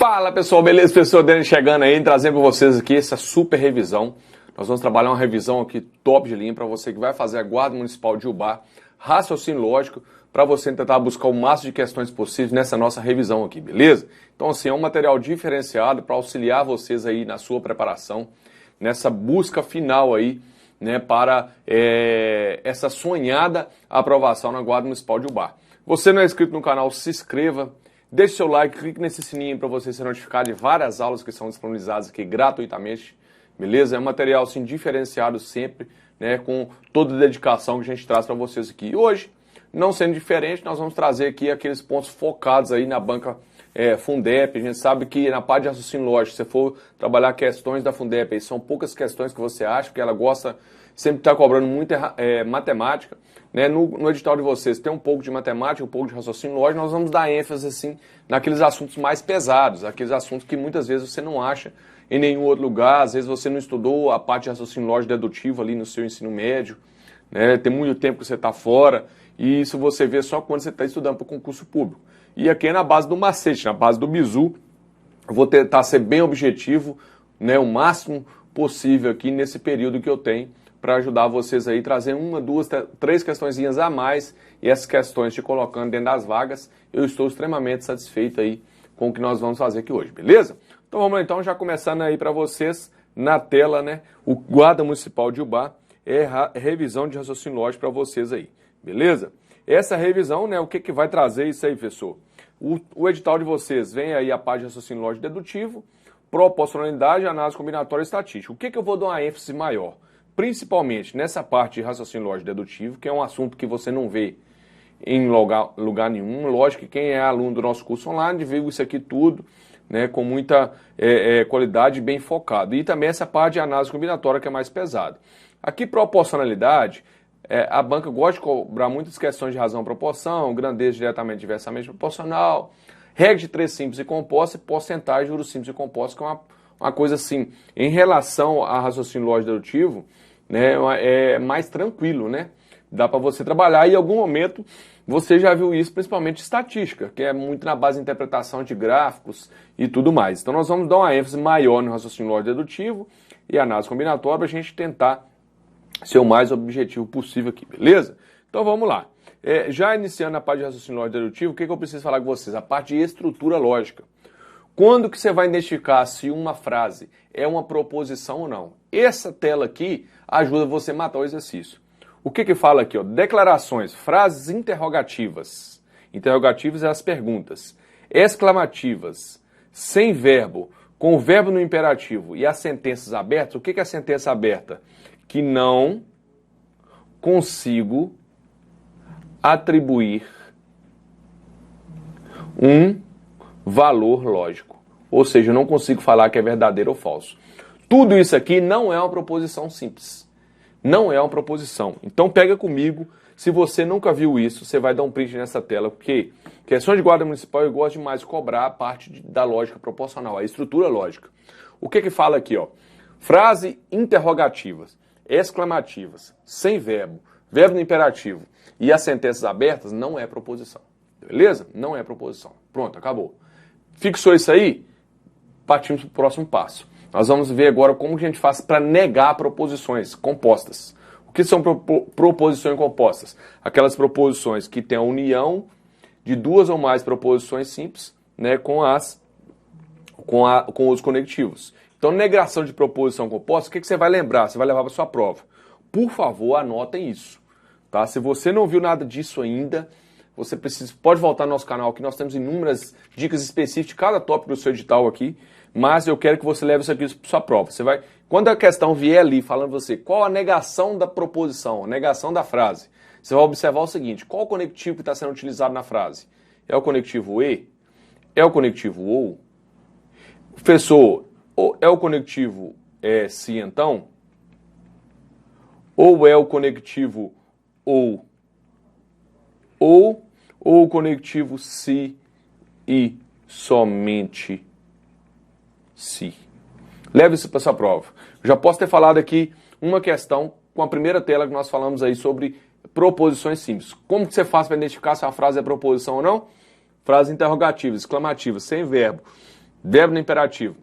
Fala pessoal, beleza? Pessoal, Dani chegando aí, trazendo para vocês aqui essa super revisão. Nós vamos trabalhar uma revisão aqui top de linha para você que vai fazer a Guarda Municipal de Ubá, raciocínio lógico, para você tentar buscar o máximo de questões possíveis nessa nossa revisão aqui, beleza? Então assim, é um material diferenciado para auxiliar vocês aí na sua preparação, nessa busca final aí, né, para essa sonhada aprovação na Guarda Municipal de Ubá. Você não é inscrito no canal, se inscreva. Deixe seu like, clique nesse sininho para você ser notificado de várias aulas que são disponibilizadas aqui gratuitamente, beleza? É um material assim, diferenciado sempre, né, com toda a dedicação que a gente traz para vocês aqui. E hoje, não sendo diferente, nós vamos trazer aqui aqueles pontos focados aí na banca Fundep. A gente sabe que na parte de raciocínio lógico, se você for trabalhar questões da Fundep, aí são poucas questões que você acha, porque ela gosta sempre de estar cobrando muita matemática. Né, no edital de vocês tem um pouco de matemática, um pouco de raciocínio lógico, nós vamos dar ênfase assim, naqueles assuntos mais pesados, aqueles assuntos que muitas vezes você não acha em nenhum outro lugar, às vezes você não estudou a parte de raciocínio lógico dedutivo ali no seu ensino médio, né, tem muito tempo que você está fora, e isso você vê só quando você está estudando para o concurso público. E aqui é na base do macete, na base do bizu, eu vou tentar ser bem objetivo, né, o máximo possível aqui nesse período que eu tenho, para ajudar vocês aí, trazer uma, duas, três questõezinhas a mais, e essas questões te colocando dentro das vagas, eu estou extremamente satisfeito aí com o que nós vamos fazer aqui hoje, beleza? Então vamos lá então, já começando aí para vocês, na tela, né, o Guarda Municipal de Ubá, revisão de raciocínio lógico para vocês aí, beleza? Essa revisão, né, o que vai trazer isso aí, professor? O edital de vocês vem aí a parte de raciocínio lógico dedutivo, proporcionalidade, análise combinatória e estatística. O que eu vou dar uma ênfase maior? Principalmente nessa parte de raciocínio lógico dedutivo, que é um assunto que você não vê em lugar nenhum. Lógico que quem é aluno do nosso curso online viu isso aqui tudo, né, com muita qualidade, bem focado. E também essa parte de análise combinatória que é mais pesada. Aqui, proporcionalidade, a banca gosta de cobrar muitas questões de razão proporção, grandeza diretamente diversamente proporcional, regra de três simples e composta, porcentagem de juros simples e compostos, que é uma coisa assim, em relação a raciocínio lógico dedutivo, né, é mais tranquilo, né? Dá para você trabalhar e em algum momento você já viu isso, principalmente estatística, que é muito na base de interpretação de gráficos e tudo mais. Então nós vamos dar uma ênfase maior no raciocínio lógico dedutivo e análise combinatória para a gente tentar ser o mais objetivo possível aqui, beleza? Então vamos lá. Já iniciando a parte de raciocínio lógico dedutivo, o que eu preciso falar com vocês? A parte de estrutura lógica. Quando que você vai identificar se uma frase é uma proposição ou não? Essa tela aqui ajuda você a matar o exercício. O que fala aqui? Ó? Declarações, frases interrogativas. Interrogativas é as perguntas. Exclamativas, sem verbo, com o verbo no imperativo e as sentenças abertas. O que é a sentença aberta? Que não consigo atribuir um valor lógico. Ou seja, eu não consigo falar que é verdadeiro ou falso. Tudo isso aqui não é uma proposição simples. Não é uma proposição. Então pega comigo, se você nunca viu isso, você vai dar um print nessa tela, porque questões de guarda municipal eu gosto demais de cobrar a parte da lógica proporcional, a estrutura lógica. O que fala aqui? Ó? Frase interrogativas, exclamativas, sem verbo, verbo no imperativo e as sentenças abertas não é proposição. Beleza? Não é proposição. Pronto, acabou. Fixou isso aí? Partimos para o próximo passo. Nós vamos ver agora como a gente faz para negar proposições compostas. O que são proposições compostas? Aquelas proposições que têm a união de duas ou mais proposições simples, né, com os conectivos. Então, negação de proposição composta, o que você vai lembrar? Você vai levar para sua prova. Por favor, anotem isso. Tá? Se você não viu nada disso ainda, você pode voltar no nosso canal aqui, nós temos inúmeras dicas específicas de cada tópico do seu edital aqui, mas eu quero que você leve isso aqui para sua prova. Você vai, quando a questão vier ali falando você, qual a negação da proposição, a negação da frase, você vai observar o seguinte, qual o conectivo que está sendo utilizado na frase? É o conectivo e? É o conectivo ou? Professor, é o conectivo se então? Ou é o conectivo ou o conectivo se e somente se. Leve isso para sua prova. Eu já posso ter falado aqui uma questão com a primeira tela que nós falamos aí sobre proposições simples. Como que você faz para identificar se a frase é proposição ou não? Frases interrogativas, exclamativas, sem verbo, verbo no imperativo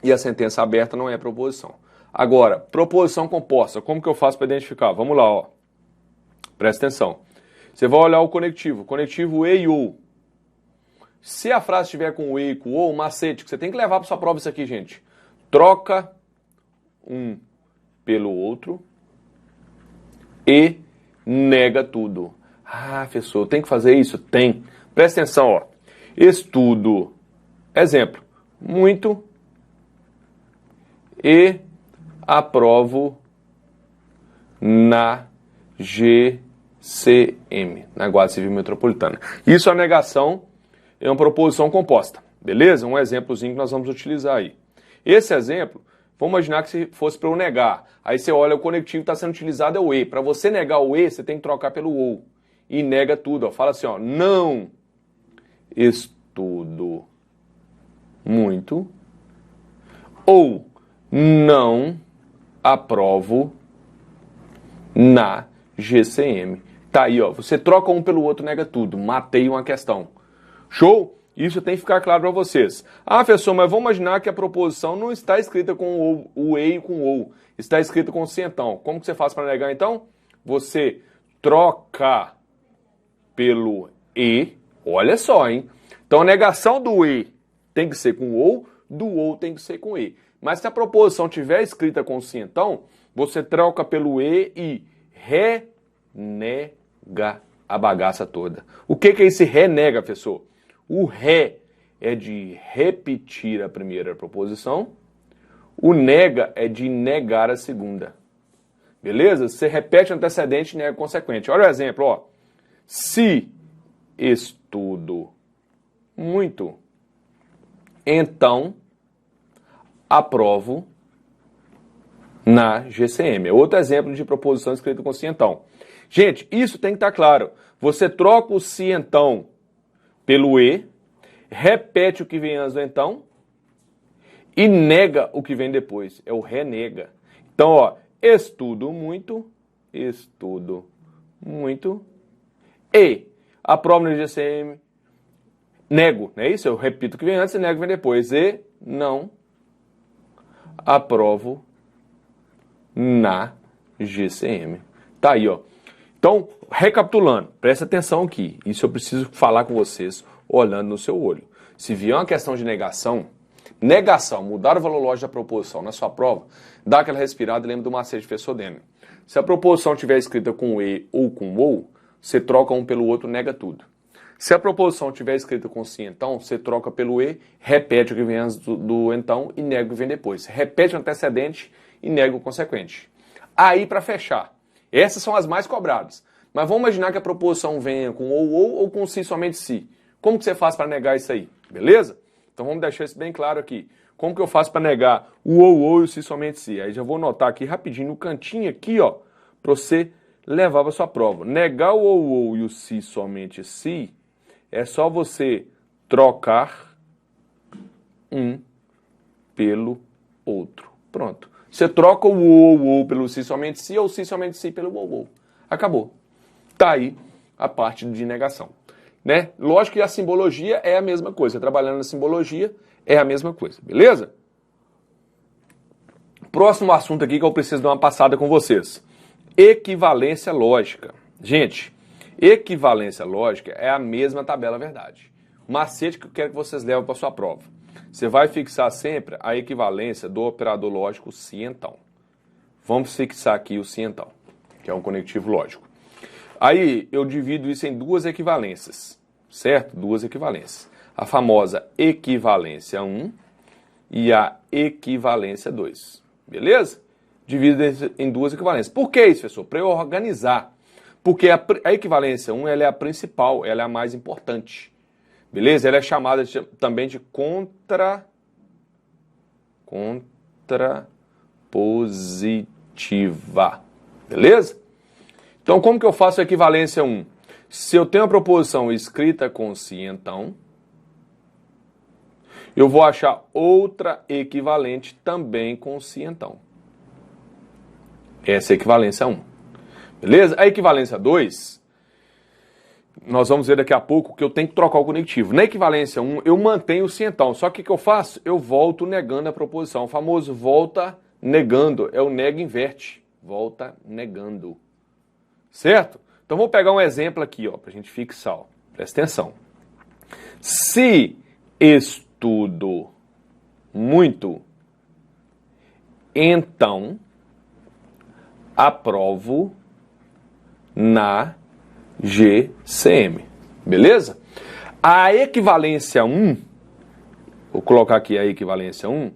e a sentença aberta não é proposição. Agora, proposição composta, como que eu faço para identificar? Vamos lá, ó. Presta atenção. Você vai olhar o conectivo e e ou. Se a frase estiver com e e com ou, macete, que você tem que levar para sua prova isso aqui, gente. Troca um pelo outro e nega tudo. Ah, professor, tem que fazer isso? Tem. Presta atenção, ó. Estudo. Exemplo. Muito e aprovo na GCM, na Guarda Civil Metropolitana. Isso é a negação, é uma proposição composta, beleza? Um exemplozinho que nós vamos utilizar aí. Esse exemplo, vamos imaginar que se fosse para eu negar. Aí você olha, o conectivo está sendo utilizado é o e. Para você negar o e, você tem que trocar pelo ou. E nega tudo, ó. Fala assim, ó, não estudo muito ou não aprovo na GCM. Tá aí, ó. Você troca um pelo outro, nega tudo. Matei uma questão. Show? Isso tem que ficar claro para vocês. Ah, professor, mas vamos imaginar que a proposição não está escrita com o e e com o ou. Está escrita com o se então. Como que você faz para negar então? Você troca pelo e. Olha só, hein? Então a negação do e tem que ser com ou, do ou tem que ser com e. Mas se a proposição tiver escrita com se então, você troca pelo e renega a bagaça toda. O que é esse renega, professor? O ré é de repetir a primeira proposição, o nega é de negar a segunda. Beleza? Você repete o antecedente e nega o consequente. Olha o exemplo, ó. Se estudo muito, então aprovo na GCM. É outro exemplo de proposição escrita com se então. Gente, isso tem que estar claro. Você troca o se então pelo e, repete o que vem antes do então e nega o que vem depois. É o renega. Então, ó, estudo muito e aprovo na GCM, nego, não é isso? Eu repito o que vem antes e nego o que vem depois. E não aprovo na GCM. Tá aí, ó. Então, recapitulando, presta atenção aqui. Isso eu preciso falar com vocês olhando no seu olho. Se vier uma questão de negação, mudar o valor lógico da proposição na sua prova, dá aquela respirada e lembra do macete de Fessodêmio. Se a proposição estiver escrita com e ou com ou, você troca um pelo outro, nega tudo. Se a proposição estiver escrita com se então, você troca pelo e, repete o que vem antes do então e nega o que vem depois. Repete o antecedente e nega o consequente. Aí, para fechar, essas são as mais cobradas. Mas vamos imaginar que a proposição venha com ou com se somente se. Como que você faz para negar isso aí? Beleza? Então vamos deixar isso bem claro aqui. Como que eu faço para negar o ou e o se somente se? Aí já vou anotar aqui rapidinho no cantinho aqui, ó, para você levar para sua prova. Negar o ou e o se somente se é só você trocar um pelo outro. Pronto. Você troca o ou pelo si somente si ou si somente si pelo ou. Acabou. Tá aí a parte de negação. Né? Lógico que a simbologia é a mesma coisa. Trabalhando na simbologia é a mesma coisa. Beleza? Próximo assunto aqui que eu preciso dar uma passada com vocês. Equivalência lógica. Gente, equivalência lógica é a mesma tabela verdade. Macete que eu quero que vocês levem para sua prova. Você vai fixar sempre a equivalência do operador lógico se então. Vamos fixar aqui o se então, que é um conectivo lógico. Aí eu divido isso em duas equivalências, certo? Duas equivalências. A famosa equivalência 1 e a equivalência 2. Beleza? Divido em duas equivalências. Por que isso, professor? Para eu organizar. Porque a equivalência 1 ela é a principal, ela é a mais importante. Beleza? Ela é chamada também de contrapositiva. Beleza? Então, como que eu faço a equivalência 1? Se eu tenho a proposição escrita com se então, eu vou achar outra equivalente também com se então. Essa é a equivalência 1. Beleza? A equivalência 2, nós vamos ver daqui a pouco que eu tenho que trocar o conectivo. Na equivalência 1, eu mantenho o cientão. Só que o que eu faço? Eu volto negando a proposição. O famoso volta negando. É o nega inverte. Volta negando. Certo? Então, vou pegar um exemplo aqui, ó, para a gente fixar. Ó. Presta atenção. Se estudo muito, então aprovo na GCM. Beleza? A equivalência 1, vou colocar aqui a equivalência 1,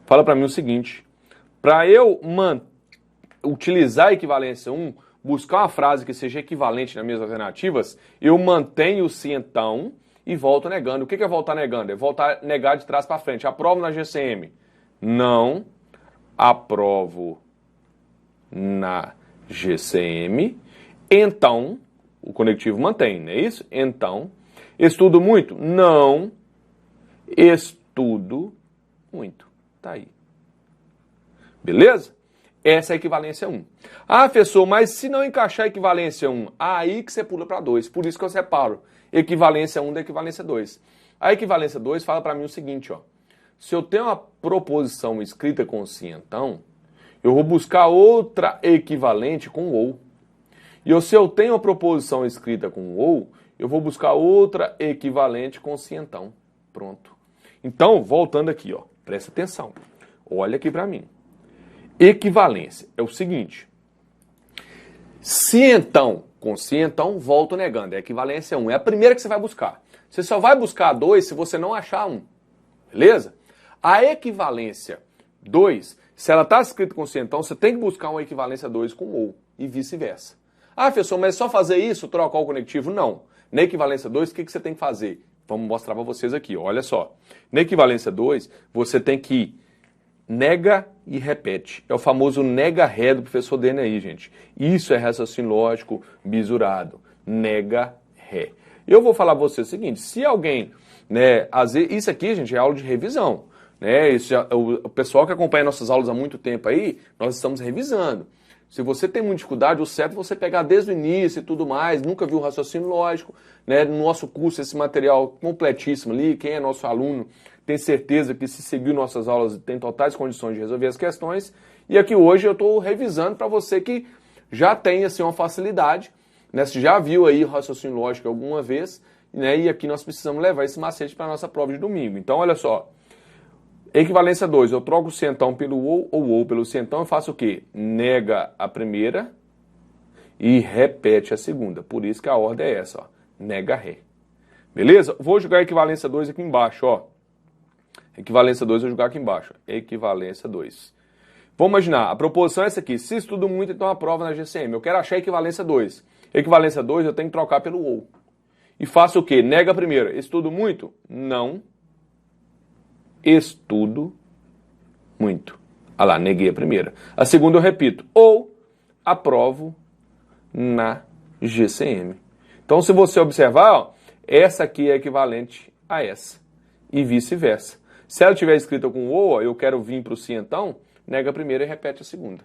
fala para mim o seguinte: para eu utilizar a equivalência 1, buscar uma frase que seja equivalente nas minhas alternativas, eu mantenho o se então e volto negando. O que é voltar negando? É voltar negar de trás para frente. Aprovo na GCM. Não aprovo na GCM. Então, o conectivo mantém, não é isso? Então, estudo muito? Não estudo muito. Tá aí. Beleza? Essa é a equivalência 1. Ah, professor, mas se não encaixar a equivalência 1, aí que você pula para 2. Por isso que eu separo equivalência 1 da equivalência 2. A equivalência 2 fala para mim o seguinte, ó. Se eu tenho uma proposição escrita com sim, então, eu vou buscar outra equivalente com ou. E se eu tenho uma proposição escrita com ou, eu vou buscar outra equivalente com sim, então. Pronto. Então, voltando aqui, ó, presta atenção. Olha aqui para mim. Equivalência é o seguinte: se então, com se então, volto negando. É a equivalência 1. É a primeira que você vai buscar. Você só vai buscar a 2 se você não achar 1. Beleza? A equivalência 2, se ela está escrita com se então, você tem que buscar uma equivalência 2 com ou. E vice-versa. Ah, professor, mas é só fazer isso, trocar o conectivo? Não. Na equivalência 2, o que você tem que fazer? Vamos mostrar para vocês aqui. Olha só. Na equivalência 2, você tem que nega e repete. É o famoso nega-ré do professor Dene aí, gente. Isso é raciocínio lógico bisurado. Nega-ré. Eu vou falar para você o seguinte: se alguém, né, isso aqui, gente, é aula de revisão. Né? Isso o pessoal que acompanha nossas aulas há muito tempo aí, nós estamos revisando. Se você tem muita dificuldade, o certo é você pegar desde o início e tudo mais, nunca viu o raciocínio lógico, né? No nosso curso, esse material completíssimo ali, quem é nosso aluno tem certeza que se seguir nossas aulas tem totais condições de resolver as questões. E aqui hoje eu estou revisando para você que já tem assim, uma facilidade, né? Você já viu aí o raciocínio lógico alguma vez, né? E aqui nós precisamos levar esse macete para a nossa prova de domingo. Então, olha só. Equivalência 2, eu troco o cientão pelo ou pelo cientão, eu faço o quê? Nega a primeira e repete a segunda. Por isso que a ordem é essa, ó. Nega ré. Beleza? Vou jogar a equivalência 2 aqui embaixo, ó. Equivalência 2 eu vou jogar aqui embaixo. Equivalência 2. Vamos imaginar, a proposição é essa aqui. Se estudo muito, então aprova na GCM. Eu quero achar a equivalência 2. Equivalência 2 eu tenho que trocar pelo ou. E faço o quê? Nega a primeira. Estudo muito? Não. Estudo muito. Ah lá, neguei a primeira. A segunda eu repito. Ou aprovo na GCM. Então, se você observar, ó, essa aqui é equivalente a essa. E vice-versa. Se ela tiver escrita com ou, ó, eu quero vir para o sim então, nega a primeira e repete a segunda.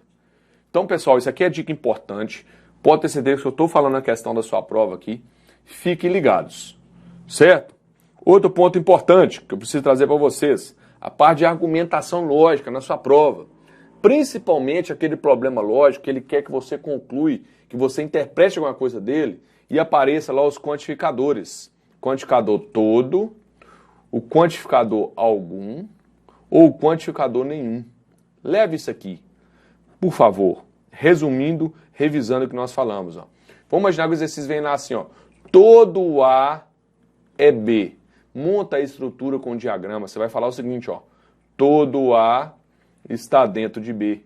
Então, pessoal, isso aqui é dica importante. Pode ter certeza que eu estou falando a questão da sua prova aqui. Fiquem ligados. Certo? Outro ponto importante que eu preciso trazer para vocês, a parte de argumentação lógica na sua prova. Principalmente aquele problema lógico que ele quer que você conclui, que você interprete alguma coisa dele e apareça lá os quantificadores. Quantificador todo, o quantificador algum ou o quantificador nenhum. Leve isso aqui, por favor. Resumindo, revisando o que nós falamos. Ó. Vamos imaginar que o exercício vem lá assim, ó. Todo A é B. Monta a estrutura com o diagrama. Você vai falar o seguinte, ó. Todo A está dentro de B.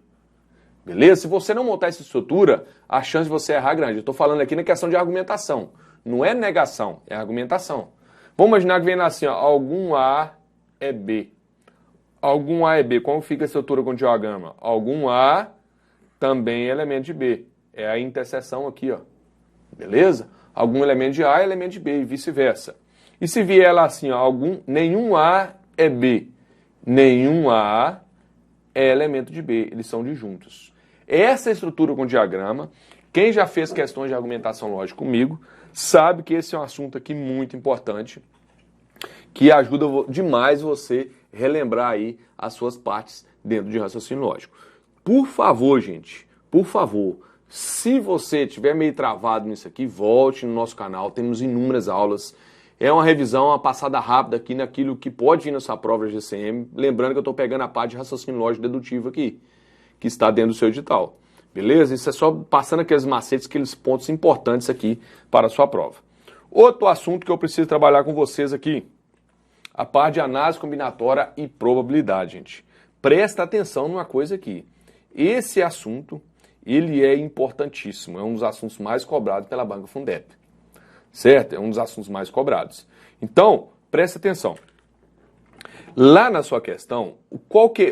Beleza? Se você não montar essa estrutura, a chance de você errar é grande. Eu estou falando aqui na questão de argumentação. Não é negação, é argumentação. Vamos imaginar que vem lá assim, ó. Algum A é B. Algum A é B. Como fica a estrutura com o diagrama? Algum A também é elemento de B. É a interseção aqui, ó. Beleza? Algum elemento de A é elemento de B e vice-versa. E se vier lá assim, ó, nenhum A é B, nenhum A é elemento de B, eles são disjuntos. Essa estrutura com diagrama Quem já fez questões de argumentação lógica comigo, sabe que esse é um assunto aqui muito importante, que ajuda demais você relembrar aí as suas partes dentro de raciocínio lógico. Por favor, gente, por favor, se você estiver meio travado nisso aqui, volte no nosso canal, temos inúmeras aulas. É uma revisão, uma passada rápida aqui naquilo que pode vir na sua prova de GCM. Lembrando que eu estou pegando a parte de raciocínio lógico dedutivo aqui, que está dentro do seu edital. Beleza? Isso é só passando aqueles macetes, aqueles pontos importantes aqui para a sua prova. Outro assunto que eu preciso trabalhar com vocês aqui, a parte de análise combinatória e probabilidade, gente. Presta atenção numa coisa aqui. Esse assunto, ele é importantíssimo, é um dos assuntos mais cobrados pela Banca Fundep. Certo? É um dos assuntos mais cobrados. Então, presta atenção. Lá na sua questão,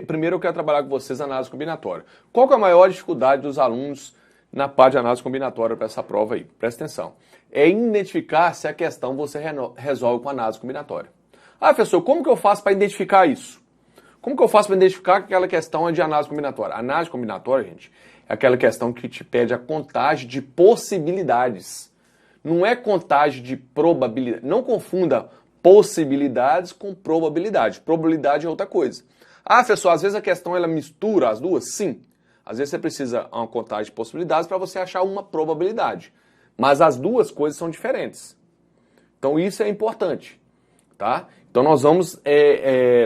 primeiro eu quero trabalhar com vocês a análise combinatória. Qual que é a maior dificuldade dos alunos na parte de análise combinatória para essa prova aí? Presta atenção. É identificar se a questão você resolve com análise combinatória. Ah, professor, como que eu faço para identificar isso? Como que eu faço para identificar que aquela questão é de análise combinatória? A análise combinatória, gente, é aquela questão que te pede a contagem de possibilidades. Não é contagem de probabilidade. Não confunda possibilidades com probabilidade. Probabilidade é outra coisa. Ah, professor, às vezes a questão ela mistura as duas? Sim. Às vezes você precisa uma contagem de possibilidades para você achar uma probabilidade. Mas as duas coisas são diferentes. Então isso é importante. Tá? Então nós vamos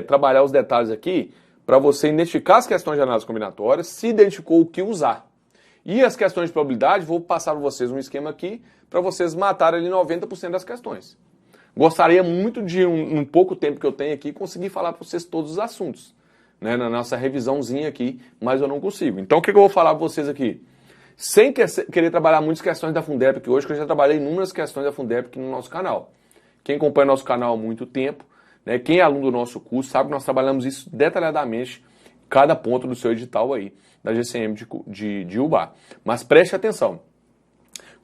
trabalhar os detalhes aqui para você identificar as questões de análise combinatória, se identificou o que usar. E as questões de probabilidade, vou passar para vocês um esquema aqui para vocês matarem ali 90% das questões. Gostaria muito de, um pouco tempo que eu tenho aqui, conseguir falar para vocês todos os assuntos, né, na nossa revisãozinha aqui, mas eu não consigo. Então o que eu vou falar para vocês aqui? Sem querer trabalhar muitas questões da Fundep aqui hoje, que eu já trabalhei inúmeras questões da Fundep aqui no nosso canal. Quem acompanha nosso canal há muito tempo, né, quem é aluno do nosso curso, sabe que nós trabalhamos isso detalhadamente, cada ponto do seu edital aí, da GCM de UBA. Mas preste atenção.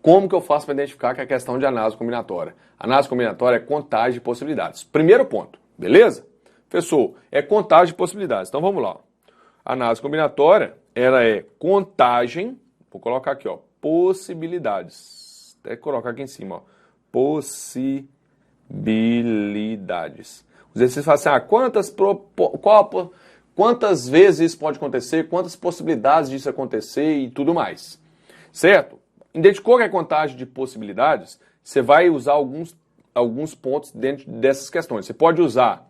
Como que eu faço para identificar que é a questão de análise combinatória? Análise combinatória é contagem de possibilidades. Primeiro ponto, beleza? Professor, é contagem de possibilidades. Então vamos lá. Análise combinatória, ela é contagem, vou colocar aqui, ó, possibilidades. Até colocar aqui em cima, ó, possibilidades. Os exercícios falam assim, quantas vezes isso pode acontecer, quantas possibilidades disso acontecer e tudo mais. Certo? Identificou que é contagem de possibilidades, você vai usar alguns pontos dentro dessas questões. Você pode usar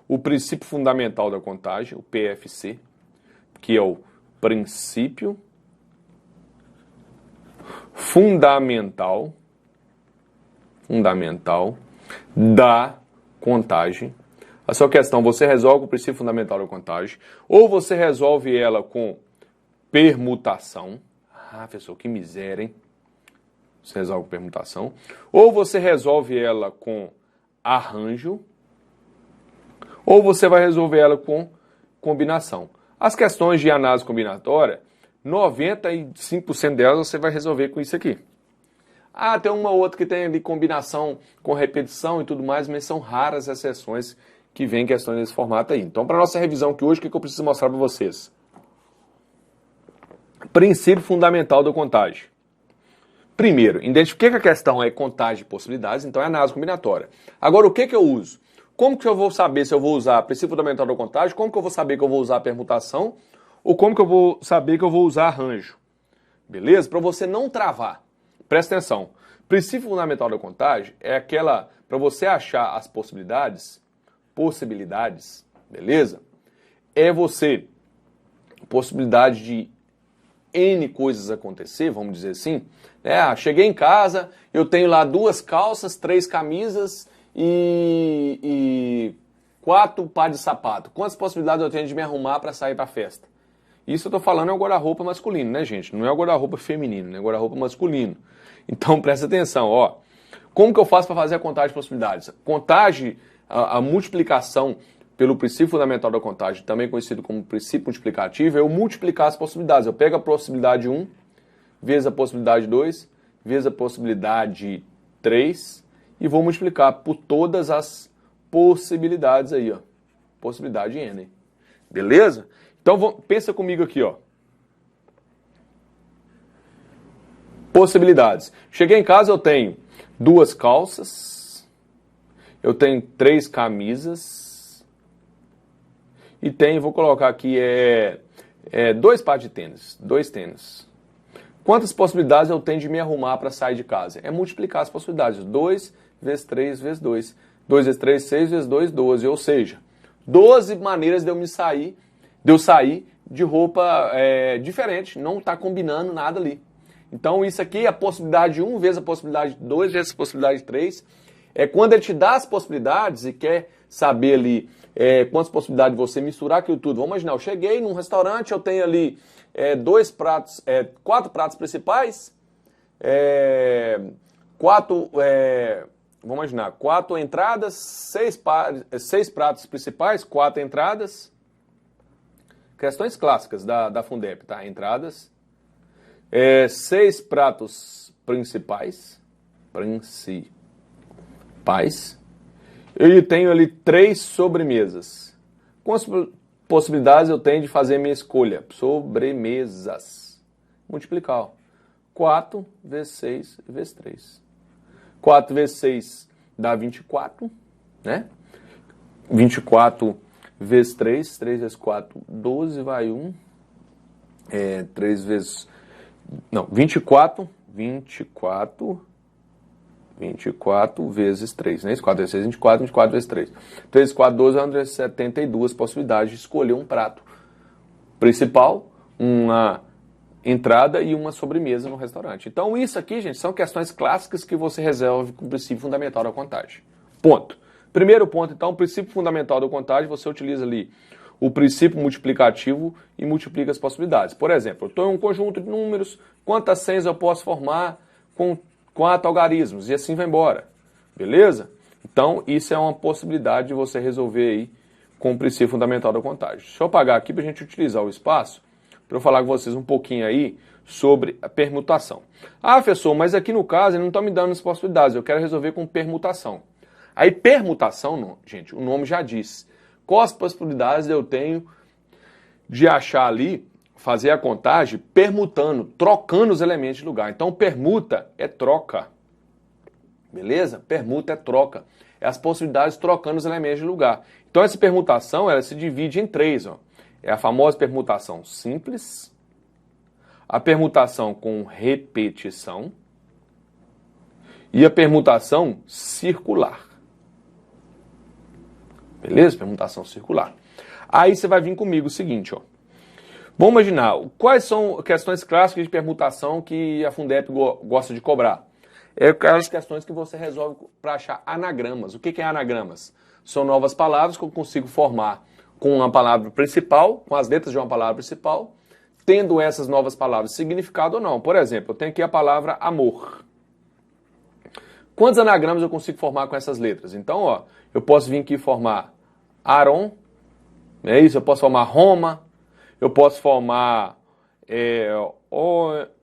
o princípio fundamental da contagem, o PFC, que é o princípio fundamental da contagem. A sua questão, você resolve o princípio fundamental da contagem, ou você resolve ela com permutação. Ah, professor, que miséria, hein? Você resolve com permutação. Ou você resolve ela com arranjo, ou você vai resolver ela com combinação. As questões de análise combinatória, 95% delas você vai resolver com isso aqui. Ah, tem uma ou outra que tem ali combinação com repetição e tudo mais, mas são raras as exceções que vêm questões desse formato aí. Então, para a nossa revisão aqui hoje, o que eu preciso mostrar para vocês? Princípio fundamental da contagem. Primeiro, identifiquei que a questão é contagem de possibilidades, então é análise combinatória. Agora, o que eu uso? Como que eu vou saber se eu vou usar princípio fundamental da contagem? Como que eu vou saber que eu vou usar permutação? Ou como que eu vou saber que eu vou usar arranjo? Beleza? Para você não travar. Presta atenção. Princípio fundamental da contagem é aquela, para você achar as possibilidades, beleza? É você, possibilidade de N coisas acontecer, vamos dizer assim. Cheguei em casa, eu tenho lá 2 calças, 3 camisas e 4 pares de sapato. Quantas possibilidades eu tenho de me arrumar para sair para a festa? Isso eu estou falando é o guarda-roupa masculino, né, gente? Não é o guarda-roupa feminino, né? É o guarda-roupa masculino. Então, presta atenção, ó. Como que eu faço para fazer a contagem de possibilidades? Contagem, a multiplicação pelo princípio fundamental da contagem, também conhecido como princípio multiplicativo, é eu multiplicar as possibilidades. Eu pego a possibilidade 1, vezes a possibilidade 2, vezes a possibilidade 3, e vou multiplicar por todas as possibilidades aí, ó. Possibilidade N. Beleza? Então, pensa comigo aqui, ó. Possibilidades. Cheguei em casa, eu tenho 2 calças, eu tenho 3 camisas e tenho, vou colocar aqui, 2 pares de tênis, 2 tênis. Quantas possibilidades eu tenho de me arrumar para sair de casa? É multiplicar as possibilidades. 2 vezes 3 vezes 2. 2 vezes 3, 6 vezes 2, 12. Ou seja, 12 maneiras de eu sair de roupa diferente. Não está combinando nada ali. Então isso aqui é a possibilidade de 1 vezes a possibilidade de 2 vezes a possibilidade de 3. É quando ele te dá as possibilidades e quer saber ali quantas possibilidades de você misturar aquilo tudo. Vamos imaginar, eu cheguei num restaurante, eu tenho ali 4 pratos principais, 4 entradas, 6 pratos principais, 4 entradas. Questões clássicas da Fundep, tá? Entradas. 6 pratos principais. E tenho ali 3 sobremesas. Quantas possibilidades eu tenho de fazer minha escolha? Sobremesas. Multiplicar. 4 vezes 6 vezes 3. 4 vezes 6 dá 24, né? 24 vezes 3, 3 vezes 4, 12, vai 1. 3 vezes... Não, 24 vezes 3, né? 4 vezes 6, 24, 24 vezes 3. 3 vezes 4, 12, 72 possibilidades de escolher um prato principal, uma entrada e uma sobremesa no restaurante. Então isso aqui, gente, são questões clássicas que você resolve com o princípio fundamental da contagem. Ponto. Primeiro ponto, então, o princípio fundamental da contagem, você utiliza ali o princípio multiplicativo e multiplica as possibilidades. Por exemplo, eu estou em um conjunto de números, quantas senhas eu posso formar com 4 algarismos, e assim vai embora. Beleza? Então, isso é uma possibilidade de você resolver aí com o princípio fundamental da contagem. Deixa eu apagar aqui para a gente utilizar o espaço para eu falar com vocês um pouquinho aí sobre a permutação. Ah, professor, mas aqui no caso ele não está me dando as possibilidades, eu quero resolver com permutação. Aí permutação, não, gente, o nome já diz. Quais possibilidades eu tenho de achar ali, fazer a contagem permutando, trocando os elementos de lugar. Então permuta é troca. Beleza? Permuta é troca. É as possibilidades trocando os elementos de lugar. Então essa permutação, ela se divide em 3, ó. É a famosa permutação simples, a permutação com repetição e a permutação circular. Beleza? Permutação circular. Aí você vai vir comigo o seguinte, ó. Vamos imaginar, quais são questões clássicas de permutação que a Fundep gosta de cobrar? É aquelas questões que você resolve para achar anagramas. O que é anagramas? São novas palavras que eu consigo formar com uma palavra principal, com as letras de uma palavra principal, tendo essas novas palavras significado ou não. Por exemplo, eu tenho aqui a palavra amor. Quantos anagramas eu consigo formar com essas letras? Então, ó, eu posso vir aqui formar Aaron, é isso? Eu posso formar Roma, eu posso formar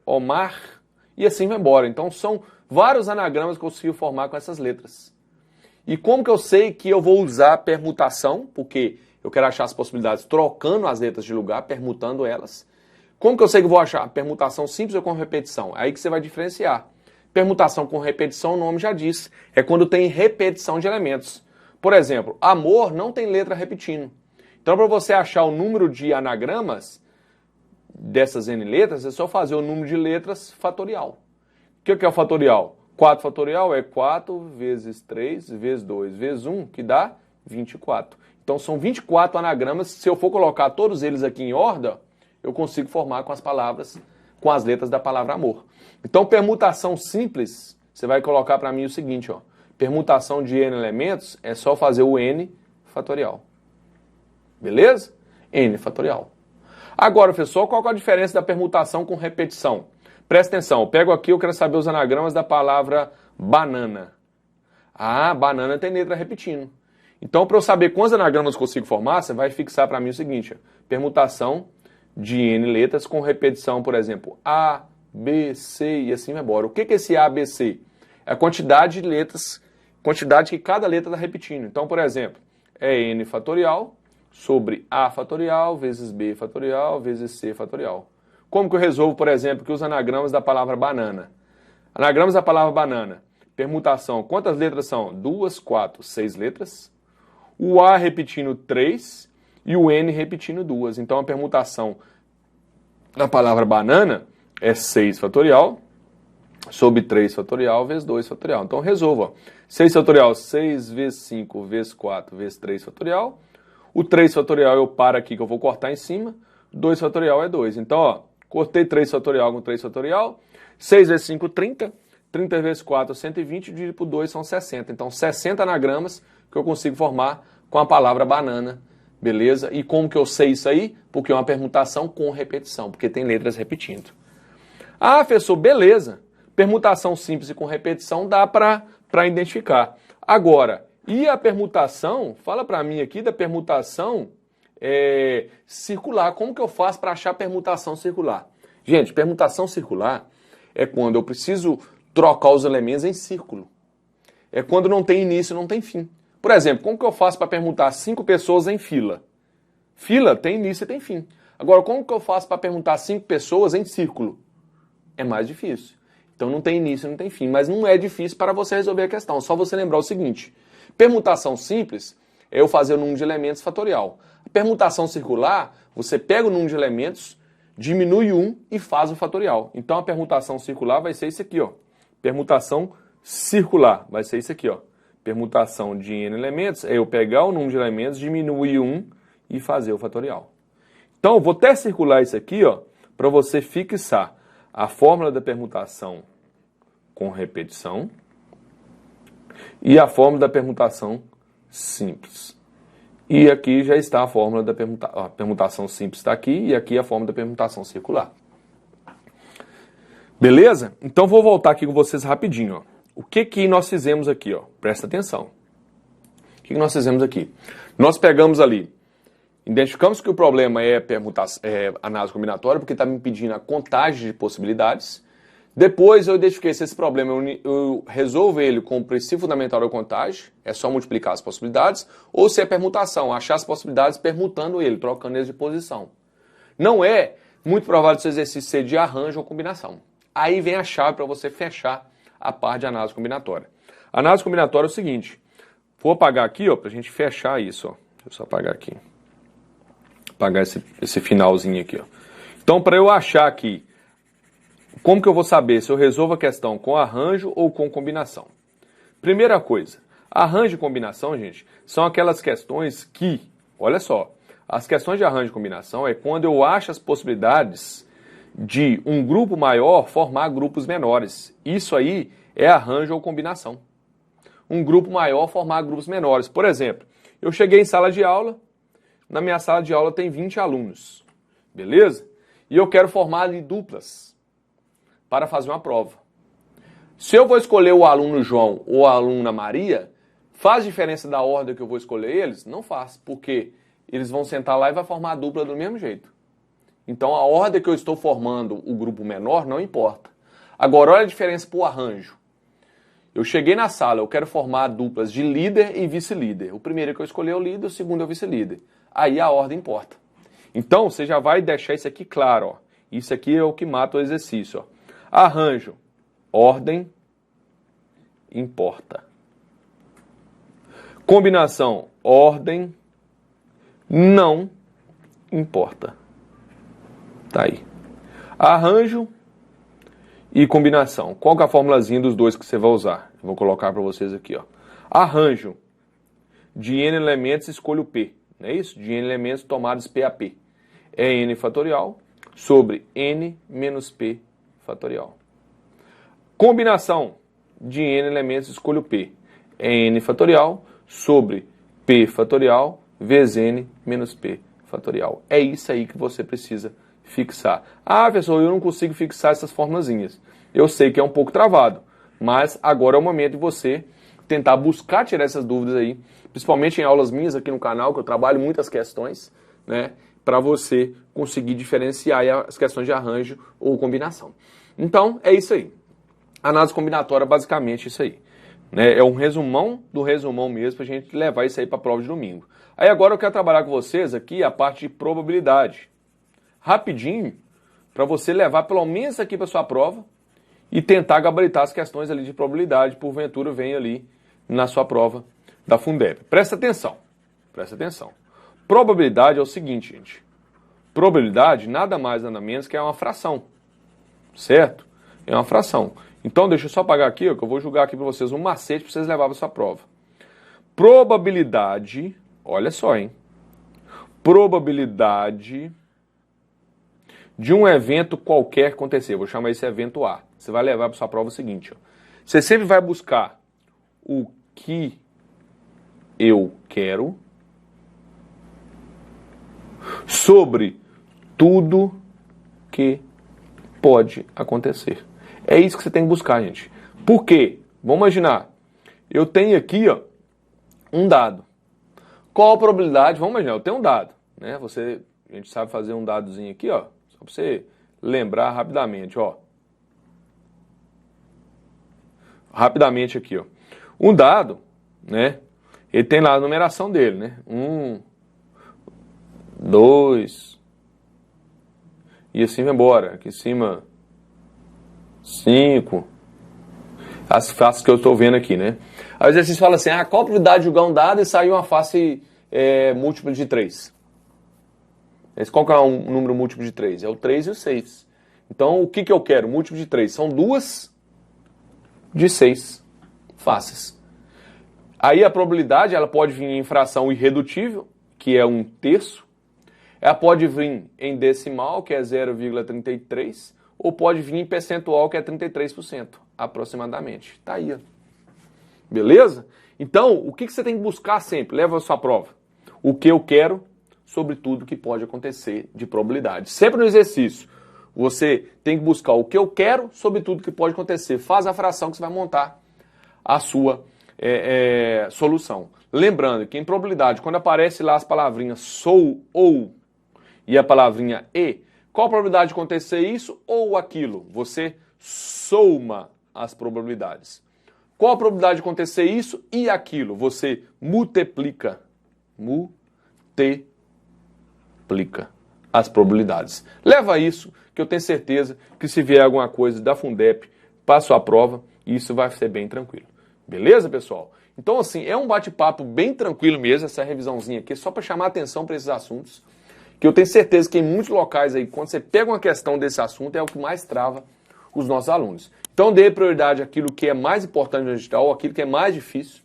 Omar, e assim vai embora. Então, são vários anagramas que eu consigo formar com essas letras. E como que eu sei que eu vou usar permutação? Porque eu quero achar as possibilidades trocando as letras de lugar, permutando elas. Como que eu sei que eu vou achar? Permutação simples ou com repetição? É aí que você vai diferenciar. Permutação com repetição, o nome já diz. É quando tem repetição de elementos. Por exemplo, amor não tem letra repetindo. Então, para você achar o número de anagramas dessas N letras, é só fazer o número de letras fatorial. O que é o fatorial? 4 fatorial é 4 vezes 3 vezes 2 vezes 1, que dá 24. Então, são 24 anagramas. Se eu for colocar todos eles aqui em ordem, eu consigo formar com as palavras, com as letras da palavra amor. Então, permutação simples, você vai colocar para mim o seguinte, ó. Permutação de N elementos é só fazer o N fatorial. Beleza? N fatorial. Agora, professor, qual que é a diferença da permutação com repetição? Presta atenção, eu pego aqui, eu quero saber os anagramas da palavra banana. Ah, banana tem letra repetindo. Então, para eu saber quantos anagramas eu consigo formar, você vai fixar para mim o seguinte, ó, permutação de N letras com repetição, por exemplo, A, B, C e assim vai embora. O que é esse A, B, C? É a quantidade de letras, quantidade que cada letra está repetindo. Então, por exemplo, é N fatorial sobre A fatorial vezes B fatorial vezes C fatorial. Como que eu resolvo, por exemplo, que os anagramas da palavra banana? Anagramas da palavra banana. Permutação, quantas letras são? 2, 4, 6 letras. O A repetindo 3 e o N repetindo 2. Então a permutação da palavra banana é 6 fatorial sobre 3 fatorial vezes 2 fatorial. Então resolva. 6 fatorial, 6 vezes 5 vezes 4 vezes 3 fatorial. O 3 fatorial eu paro aqui que eu vou cortar em cima. 2 fatorial é 2. Então, ó, cortei 3 fatorial com 3 fatorial. 6 vezes 5, 30. 30 vezes 4, 120. Dividido por 2 são 60. Então, 60 anagramas que eu consigo formar com a palavra banana. Beleza? E como que eu sei isso aí? Porque é uma permutação com repetição. Porque tem letras repetindo. Ah, professor, beleza. Permutação simples e com repetição dá para identificar. Agora, e a permutação? Fala para mim aqui da permutação circular. Como que eu faço para achar permutação circular? Gente, permutação circular é quando eu preciso trocar os elementos em círculo. É quando não tem início, não tem fim. Por exemplo, como que eu faço para permutar 5 pessoas em fila? Fila tem início e tem fim. Agora, como que eu faço para permutar 5 pessoas em círculo? É mais difícil. Então não tem início, não tem fim. Mas não é difícil para você resolver a questão. Só você lembrar o seguinte. Permutação simples é eu fazer o número de elementos fatorial. A permutação circular, você pega o número de elementos, diminui 1 e faz o fatorial. Então a permutação circular vai ser isso aqui, ó. Permutação circular vai ser isso aqui, ó. Permutação de n elementos é eu pegar o número de elementos, diminuir 1 e fazer o fatorial. Então eu vou até circular isso aqui, ó, para você fixar a fórmula da permutação com repetição e a fórmula da permutação simples. E aqui já está a fórmula da permutação simples, está aqui, e aqui a fórmula da permutação circular. Beleza? Então vou voltar aqui com vocês rapidinho. Ó. O que nós fizemos aqui? Ó? Presta atenção. O que nós fizemos aqui? Nós pegamos ali, identificamos que o problema é análise combinatória, porque está me pedindo a contagem de possibilidades. Depois eu identifiquei se esse problema eu resolvo ele com o princípio fundamental da contagem, é só multiplicar as possibilidades, ou se é permutação, achar as possibilidades permutando ele, trocando eles de posição. Não é muito provável esse exercício ser de arranjo ou combinação. Aí vem a chave para você fechar a parte de análise combinatória. A análise combinatória é o seguinte, vou apagar aqui, ó, para a gente fechar isso. Ó. Deixa eu só apagar aqui. Apagar esse finalzinho aqui. Ó. Então, para eu achar aqui, como que eu vou saber se eu resolvo a questão com arranjo ou com combinação? Primeira coisa, arranjo e combinação, gente, são aquelas questões que, olha só, as questões de arranjo e combinação é quando eu acho as possibilidades de um grupo maior formar grupos menores. Isso aí é arranjo ou combinação. Um grupo maior formar grupos menores. Por exemplo, eu cheguei em sala de aula, na minha sala de aula tem 20 alunos, beleza? E eu quero formar ali duplas para fazer uma prova. Se eu vou escolher o aluno João ou a aluna Maria, faz diferença da ordem que eu vou escolher eles? Não faz, porque eles vão sentar lá e vai formar a dupla do mesmo jeito. Então a ordem que eu estou formando o grupo menor não importa. Agora olha a diferença para o arranjo. Eu cheguei na sala, eu quero formar duplas de líder e vice-líder. O primeiro que eu escolhi é o líder, o segundo é o vice-líder. Aí a ordem importa. Então você já vai deixar isso aqui claro. Ó. Isso aqui é o que mata o exercício. Ó. Arranjo, ordem, importa. Combinação, ordem, não importa. Tá aí. Arranjo e combinação. Qual que é a formulazinha dos dois que você vai usar? Eu vou colocar para vocês aqui. Ó. Arranjo, de n elementos escolho P. Não é isso? De n elementos tomados P a P. É n fatorial sobre n menos P fatorial. Combinação de n elementos escolho P. É n fatorial sobre P fatorial vezes n menos P fatorial. É isso aí que você precisa fixar. Ah, professor, eu não consigo fixar essas formulazinhas. Eu sei que é um pouco travado, mas agora é o momento de você tentar buscar tirar essas dúvidas aí, principalmente em aulas minhas aqui no canal, que eu trabalho muitas questões, né, para você conseguir diferenciar as questões de arranjo ou combinação. Então, é isso aí. Análise combinatória, basicamente, isso aí. Né? É um resumão do resumão mesmo, para a gente levar isso aí para a prova de domingo. Aí agora eu quero trabalhar com vocês aqui a parte de probabilidade. Rapidinho, para você levar pelo menos aqui para sua prova e tentar gabaritar as questões ali de probabilidade, porventura vem ali na sua prova da Fundeb. Presta atenção, presta atenção. Probabilidade é o seguinte, gente. Probabilidade nada mais nada menos que é uma fração, certo? É uma fração. Então deixa eu só apagar aqui, ó, que eu vou jogar aqui para vocês um macete para vocês levarem para sua prova. Probabilidade, olha só, hein? Probabilidade de um evento qualquer acontecer. Vou chamar esse evento A. Você vai levar para sua prova o seguinte, ó. Você sempre vai buscar o que eu quero sobre tudo que pode acontecer. É isso que você tem que buscar, gente. Por quê? Vamos imaginar. Eu tenho aqui, ó, um dado. Qual a probabilidade? Vamos imaginar, eu tenho um dado, né? A gente sabe fazer um dadozinho aqui, ó, só para você lembrar rapidamente, ó. Rapidamente aqui, ó. Um dado, né? Ele tem lá a numeração dele, né? 1, 2, e assim vai embora. Aqui em cima, 5. As faces que eu estou vendo aqui, né? Aí o exercício fala assim, qual a probabilidade de jogar um dado e sair uma face múltipla de 3? Qual que é um número múltiplo de 3? É o 3 e o 6. Então, o que eu quero? Múltiplo de 3. São 2 de 6 faces. Aí a probabilidade, ela pode vir em fração irredutível, que é 1/3. Ela pode vir em decimal, que é 0,33. Ou pode vir em percentual, que é 33%, aproximadamente. Tá aí, ó. Beleza? Então, o que você tem que buscar sempre? Leva a sua prova. O que eu quero sobre tudo que pode acontecer de probabilidade. Sempre no exercício, você tem que buscar o que eu quero sobre tudo que pode acontecer. Faz a fração que você vai montar a sua solução. Lembrando que em probabilidade, quando aparece lá as palavrinhas sou ou e a palavrinha e, qual a probabilidade de acontecer isso ou aquilo? Você soma as probabilidades. Qual a probabilidade de acontecer isso e aquilo? Você multiplica. Multiplica as probabilidades. Leva isso, que eu tenho certeza que se vier alguma coisa da Fundeb para a sua prova, isso vai ser bem tranquilo. Beleza, pessoal? Então, assim, é um bate-papo bem tranquilo mesmo, essa revisãozinha aqui, só para chamar a atenção para esses assuntos, que eu tenho certeza que em muitos locais aí, quando você pega uma questão desse assunto, é o que mais trava os nossos alunos. Então, dê prioridade àquilo que é mais importante no digital, ou aquilo que é mais difícil,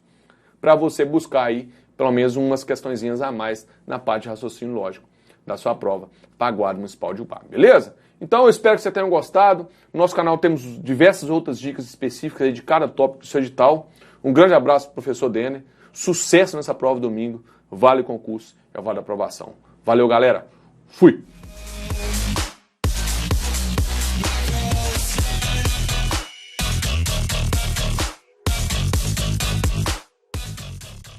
para você buscar aí, pelo menos, umas questõezinhas a mais na parte de raciocínio lógico da sua prova para a Guarda Municipal de Ubá, beleza? Então, eu espero que você tenha gostado. No nosso canal temos diversas outras dicas específicas aí de cada tópico do seu edital. Um grande abraço para o professor Denner. Sucesso nessa prova domingo. Vale o concurso, é o vale a aprovação. Valeu, galera. Fui!